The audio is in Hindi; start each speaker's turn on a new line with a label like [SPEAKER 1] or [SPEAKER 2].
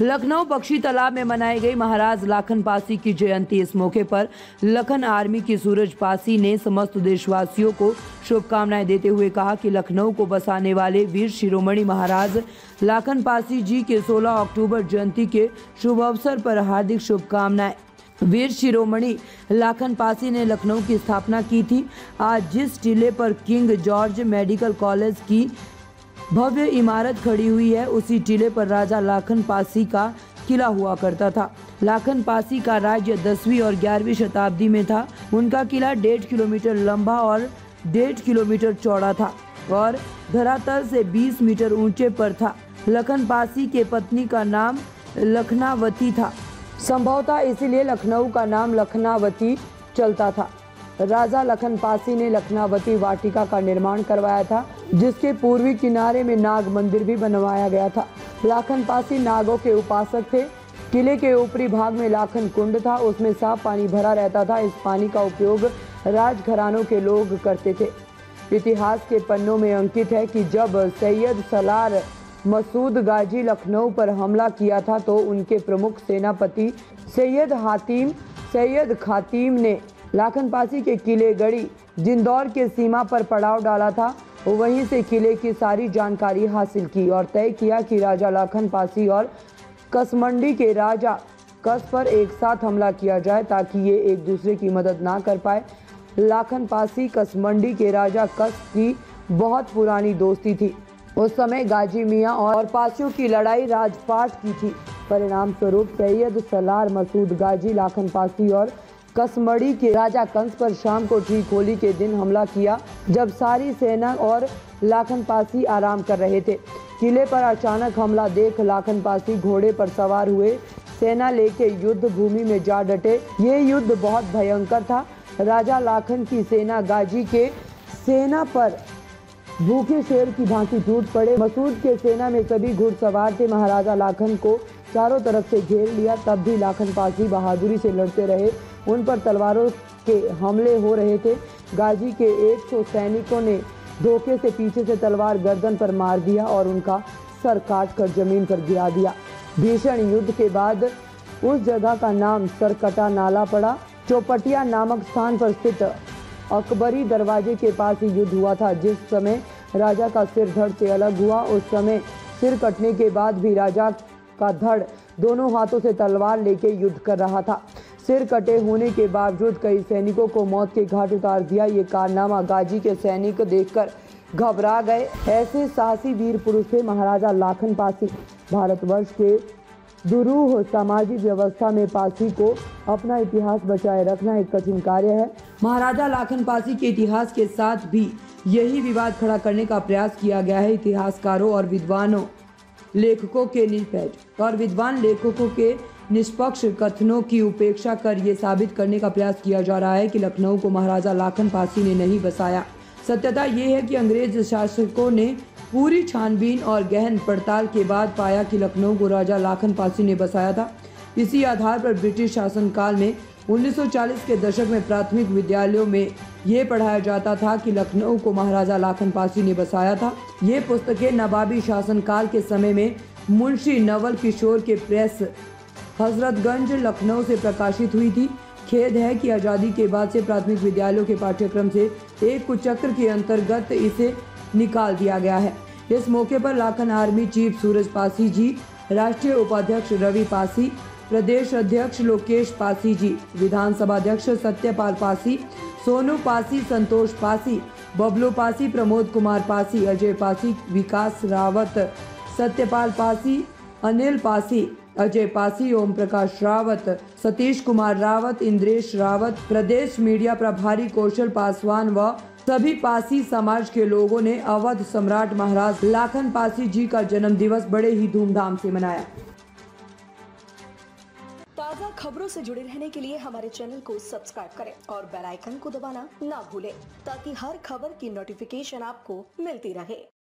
[SPEAKER 1] लखनऊ पक्षी तालाब में मनाई गई महाराज लाखन पासी की जयंती। इस मौके पर लखन आर्मी की सूरज पासी ने समस्त देशवासियों को शुभकामनाएं देते हुए कहा कि लखनऊ को बसाने वाले वीर शिरोमणि महाराज लाखन पासी जी के 16 अक्टूबर जयंती के शुभ अवसर पर हार्दिक शुभकामनाएं। वीर शिरोमणि लाखन पासी ने लखनऊ की स्थापना की थी। आज जिस टीले पर किंग जॉर्ज मेडिकल कॉलेज की भव्य इमारत खड़ी हुई है, उसी टीले पर राजा लाखन पासी का किला हुआ करता था। लाखन पासी का राज्य 10वीं और 11वीं शताब्दी में था। उनका किला 1.5 किलोमीटर लंबा और 1.5 किलोमीटर चौड़ा था और धरातल से 20 मीटर ऊंचे पर था। लखन पासी के पत्नी का नाम लखनावती था। संभवतः इसीलिए लखनऊ का नाम लखनावती चलता था। राजा लखन पासी ने लखनावती वाटिका का निर्माण करवाया था, जिसके पूर्वी किनारे में नाग मंदिर भी बनवाया गया था। लाखन पासी नागों के उपासक थे। किले के ऊपरी भाग में लाखन कुंड था, उसमें साफ पानी भरा रहता था। इस पानी का उपयोग राजघरानों के लोग करते थे। इतिहास के पन्नों में अंकित है कि जब सैयद सलार मसूद गाजी लखनऊ पर हमला किया था तो उनके प्रमुख सेनापति सैयद खातिम ने लाखन पासी के किले गढ़ी जिंदौर के सीमा पर पड़ाव डाला था। वहीं से किले की सारी जानकारी हासिल की और तय किया कि राजा लाखन पासी और कसमंडी के राजा कस पर एक साथ हमला किया जाए ताकि ये एक दूसरे की मदद ना कर पाए। लाखन पासी कसमंडी के राजा कस की बहुत पुरानी दोस्ती थी। उस समय गाजी मियाँ और पासियों की लड़ाई राजपाट की थी। परिणाम स्वरूप सैयद सलार मसूद गाजी लाखन पासी और कसमड़ी के राजा कंस पर शाम को ठीक होली के दिन हमला किया, जब सारी सेना और लाखन पासी आराम कर रहे थे। किले पर अचानक हमला देख लाखन पासी घोड़े पर सवार हुए सेना लेके युद्ध भूमि में जा डटे। ये युद्ध बहुत भयंकर था। राजा लाखन की सेना गाजी के सेना पर भूखे शेर की भांति टूट पड़े। मसूद के सेना में सभी घुड़सवार थे। महाराजा लाखन को चारों तरफ से घेर लिया, तब भी लाखन पासी बहादुरी से लड़ते रहे। उन पर तलवारों के हमले हो रहे थे। गाजी के 100 सैनिकों ने धोखे से पीछे से तलवार गर्दन पर मार दिया और उनका सर काट कर जमीन पर गिरा दिया। भीषण युद्ध के बाद उस जगह का नाम सरकटा नाला पड़ा। चौपटिया नामक स्थान पर स्थित अकबरी दरवाजे के पास ही युद्ध हुआ था। जिस समय राजा का सिर धड़ से अलग हुआ, उस समय सिर कटने के बाद भी राजा का धड़ दोनों हाथों से तलवार लेके युद्ध कर रहा था। सिर कटे होने के बावजूद कई सैनिकों को मौत के घाट उतार दिया। ये कारनामा गाजी के सैनिक देखकर घबरा गए। ऐसे साहसी वीर पुरुष थे महाराजा लाखन पासी। भारतवर्ष के दुरूह सामाजिक व्यवस्था में पासी को अपना इतिहास बचाए रखना एक कठिन कार्य है। महाराजा लाखन पासी के इतिहास के साथ भी यही विवाद खड़ा करने का प्रयास किया गया है। इतिहासकारों और विद्वान लेखकों के निष्पक्ष कथनों की उपेक्षा कर ये साबित करने का प्रयास किया जा रहा है कि लखनऊ को महाराजा लाखन पासी ने नहीं बसाया। सत्यता ये है कि अंग्रेज शासकों ने पूरी छानबीन और गहन पड़ताल के बाद पाया कि लखनऊ को राजा लाखन पासी ने बसाया था। इसी आधार पर ब्रिटिश शासनकाल में 1940 के दशक में प्राथमिक विद्यालयों में ये पढ़ाया जाता था कि लखनऊ को महाराजा लाखन पासी ने बसाया था। ये पुस्तकें नवाबी शासनकाल के समय में मुंशी नवल किशोर के प्रेस हजरतगंज लखनऊ से प्रकाशित हुई थी। खेद है कि आज़ादी के बाद से प्राथमिक विद्यालयों के पाठ्यक्रम से एक कुचक्र के अंतर्गत इसे निकाल दिया गया है। इस मौके पर लाखन आर्मी चीफ सूरज पासी जी, राष्ट्रीय उपाध्यक्ष रवि पासी, प्रदेश अध्यक्ष लोकेश पासी जी, विधानसभा अध्यक्ष सत्यपाल पासी, सोनू पासी, संतोष पासी, बबलू पासी, प्रमोद कुमार पासी, अजय पासी, विकास रावत, सत्यपाल पासी, अनिल पासी, अजय पासी, ओम प्रकाश रावत, सतीश कुमार रावत, इंद्रेश रावत, प्रदेश मीडिया प्रभारी कौशल पासवान व सभी पासी समाज के लोगों ने अवध सम्राट महाराज लाखन पासी जी का जन्म दिवस बड़े ही धूमधाम से मनाया।
[SPEAKER 2] ताज़ा खबरों से जुड़े रहने के लिए हमारे चैनल को सब्सक्राइब करें और बेल आइकन को दबाना ना भूलें ताकि हर खबर की नोटिफिकेशन आपको मिलती रहे।